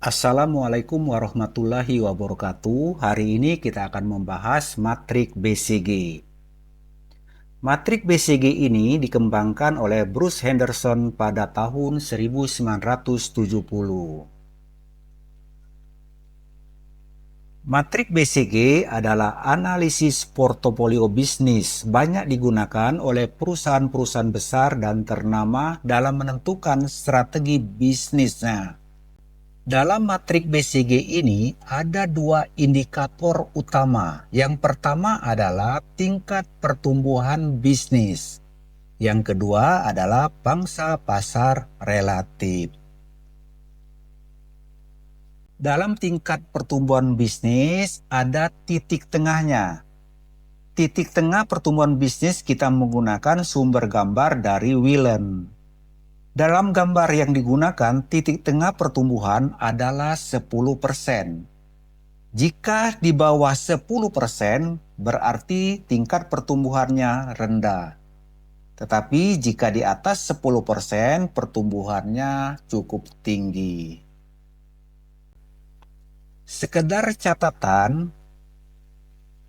Assalamualaikum warahmatullahi wabarakatuh. Hari ini kita akan membahas matrik BCG. Matrik BCG ini dikembangkan oleh Bruce Henderson pada tahun 1970. Matrik BCG adalah analisis portofolio bisnis, banyak digunakan oleh perusahaan-perusahaan besar dan ternama dalam menentukan strategi bisnisnya. Dalam matrik BCG ini ada dua indikator utama. Yang pertama adalah tingkat pertumbuhan bisnis. Yang kedua adalah pangsa pasar relatif. Dalam tingkat pertumbuhan bisnis ada titik tengahnya. Titik tengah pertumbuhan bisnis kita menggunakan sumber gambar dari Whelan. Dalam gambar yang digunakan, titik tengah pertumbuhan adalah 10%. Jika di bawah 10%, berarti tingkat pertumbuhannya rendah. Tetapi jika di atas 10%, pertumbuhannya cukup tinggi. Sekedar catatan,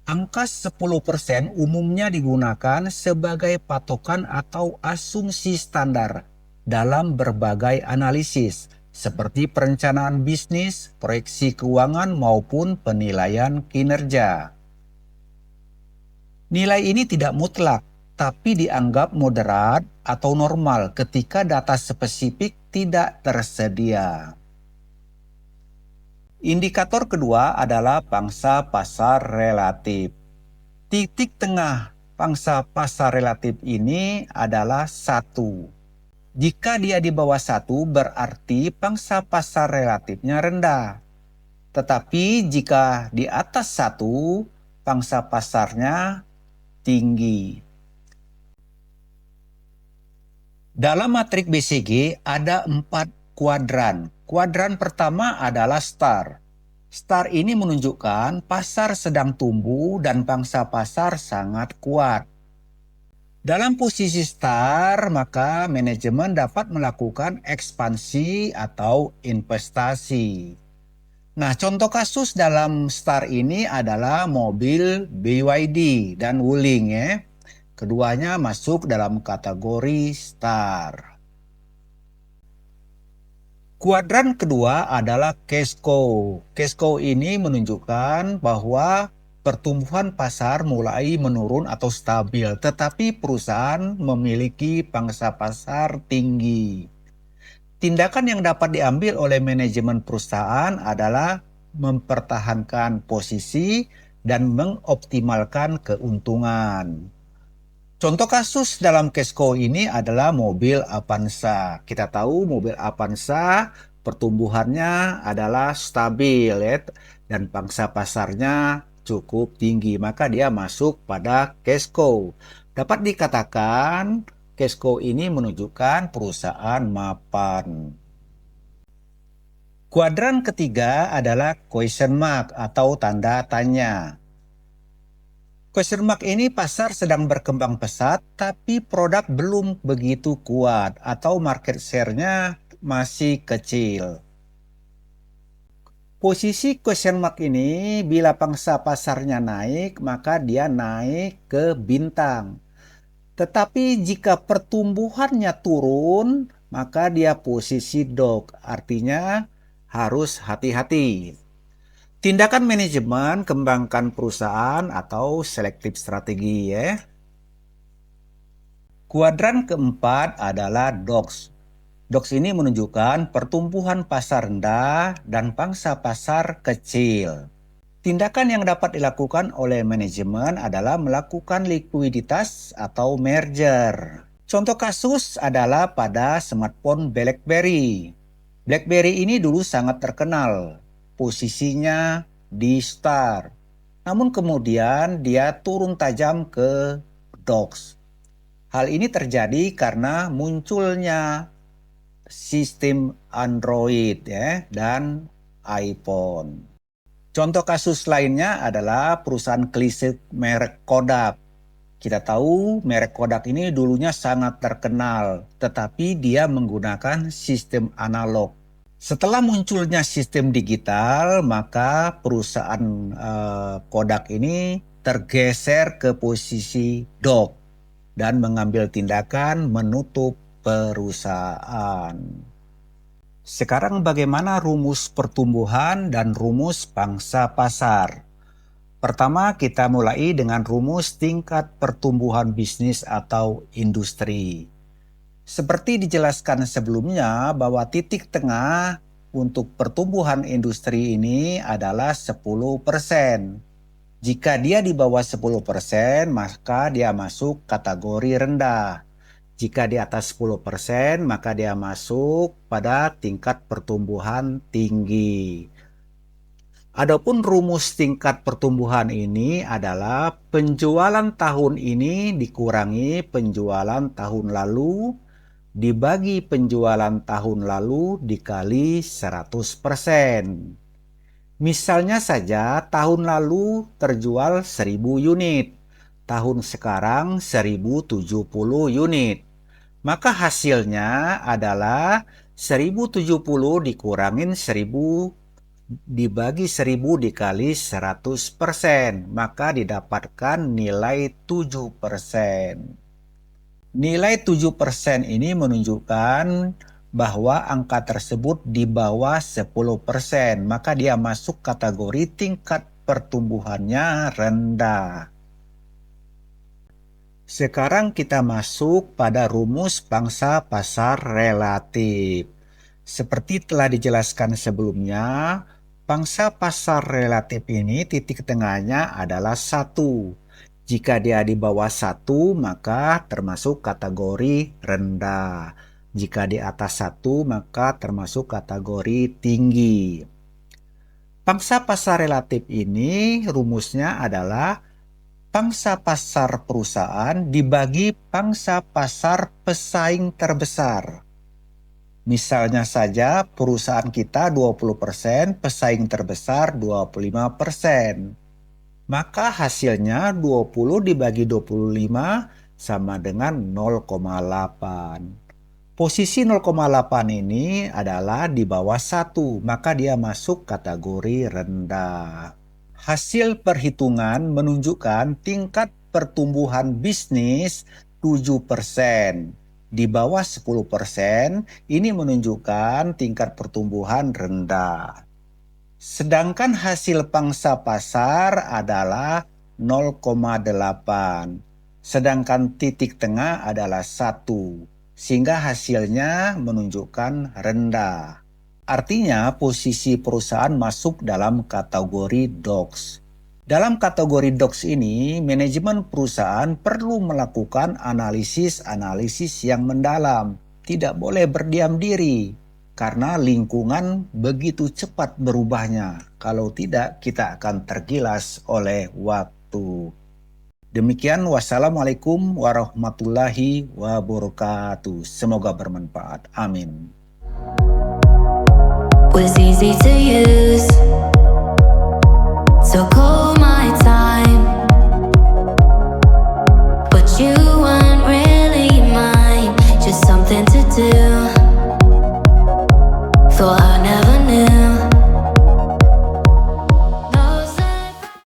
angka 10% umumnya digunakan sebagai patokan atau asumsi standar dalam berbagai analisis, seperti perencanaan bisnis, proyeksi keuangan, maupun penilaian kinerja. Nilai ini tidak mutlak, tapi dianggap moderat atau normal ketika data spesifik tidak tersedia. Indikator kedua adalah pangsa pasar relatif. Titik tengah pangsa pasar relatif ini adalah 1. Jika dia di bawah 1, berarti pangsa pasar relatifnya rendah. Tetapi jika di atas 1, pangsa pasarnya tinggi. Dalam matrik BCG ada 4 kuadran. Kuadran pertama adalah STAR. STAR ini menunjukkan pasar sedang tumbuh dan pangsa pasar sangat kuat. Dalam posisi STAR, maka manajemen dapat melakukan ekspansi atau investasi. Nah, contoh kasus dalam STAR ini adalah mobil BYD dan Wuling ya. Keduanya masuk dalam kategori STAR. Kuadran kedua adalah cash cow. Cash cow ini menunjukkan bahwa pertumbuhan pasar mulai menurun atau stabil, tetapi perusahaan memiliki pangsa pasar tinggi. Tindakan yang dapat diambil oleh manajemen perusahaan adalah mempertahankan posisi dan mengoptimalkan keuntungan. Contoh kasus dalam cash cow ini adalah mobil Avanza. Kita tahu mobil Avanza pertumbuhannya adalah stabil ya, dan pangsa pasarnya cukup tinggi. Maka dia masuk pada cash cow. Dapat dikatakan cash cow ini menunjukkan perusahaan mapan. Kuadran ketiga adalah question mark atau tanda tanya. Question mark ini pasar sedang berkembang pesat, tapi produk belum begitu kuat atau market share-nya masih kecil. Posisi question mark ini bila pangsa pasarnya naik, maka dia naik ke bintang. Tetapi jika pertumbuhannya turun, maka dia posisi dog, artinya harus hati-hati. Tindakan manajemen kembangkan perusahaan atau selektif strategi ya. Kuadran keempat adalah DOX. DOX ini menunjukkan pertumbuhan pasar rendah dan pangsa pasar kecil. Tindakan yang dapat dilakukan oleh manajemen adalah melakukan likuiditas atau merger. Contoh kasus adalah pada smartphone BlackBerry. BlackBerry ini dulu sangat terkenal. Posisinya di STAR. Namun kemudian dia turun tajam ke DOX. Hal ini terjadi karena munculnya sistem Android ya, dan iPhone. Contoh kasus lainnya adalah perusahaan klise merek Kodak. Kita tahu merek Kodak ini dulunya sangat terkenal, tetapi dia menggunakan sistem analog. Setelah munculnya sistem digital, maka perusahaan Kodak ini tergeser ke posisi dog dan mengambil tindakan menutup perusahaan. Sekarang bagaimana rumus pertumbuhan dan rumus pangsa pasar? Pertama, kita mulai dengan rumus tingkat pertumbuhan bisnis atau industri. Seperti dijelaskan sebelumnya bahwa titik tengah untuk pertumbuhan industri ini adalah 10%. Jika dia di bawah 10%, maka dia masuk kategori rendah. Jika di atas 10%, maka dia masuk pada tingkat pertumbuhan tinggi. Adapun rumus tingkat pertumbuhan ini adalah penjualan tahun ini dikurangi penjualan tahun lalu dibagi penjualan tahun lalu dikali 100%. Misalnya saja tahun lalu terjual 1000 unit, tahun sekarang 1070 unit. Maka hasilnya adalah 1070 dikurangin 1000 dibagi 1000 dikali 100%, maka didapatkan nilai 7%. Nilai 7% ini menunjukkan bahwa angka tersebut di bawah 10%, maka dia masuk kategori tingkat pertumbuhannya rendah. Sekarang kita masuk pada rumus pangsa pasar relatif. Seperti telah dijelaskan sebelumnya, pangsa pasar relatif ini titik tengahnya adalah 1. Jika dia di bawah 1, maka termasuk kategori rendah. Jika di atas 1, maka termasuk kategori tinggi. Pangsa pasar relatif ini rumusnya adalah pangsa pasar perusahaan dibagi pangsa pasar pesaing terbesar. Misalnya saja perusahaan kita 20%, pesaing terbesar 25%. Maka hasilnya 20 dibagi 25 sama dengan 0,8. Posisi 0,8 ini adalah di bawah 1, maka dia masuk kategori rendah. Hasil perhitungan menunjukkan tingkat pertumbuhan bisnis 7%. Di bawah 10%, ini menunjukkan tingkat pertumbuhan rendah. Sedangkan hasil pangsa pasar adalah 0,8. Sedangkan titik tengah adalah 1. Sehingga hasilnya menunjukkan rendah. Artinya posisi perusahaan masuk dalam kategori DOX. Dalam kategori DOX ini, manajemen perusahaan perlu melakukan analisis-analisis yang mendalam. Tidak boleh berdiam diri. Karena lingkungan begitu cepat berubahnya. Kalau tidak, kita akan tergilas oleh waktu. Demikian, wassalamualaikum warahmatullahi wabarakatuh. Semoga bermanfaat. Amin. Was easy to use, so cold.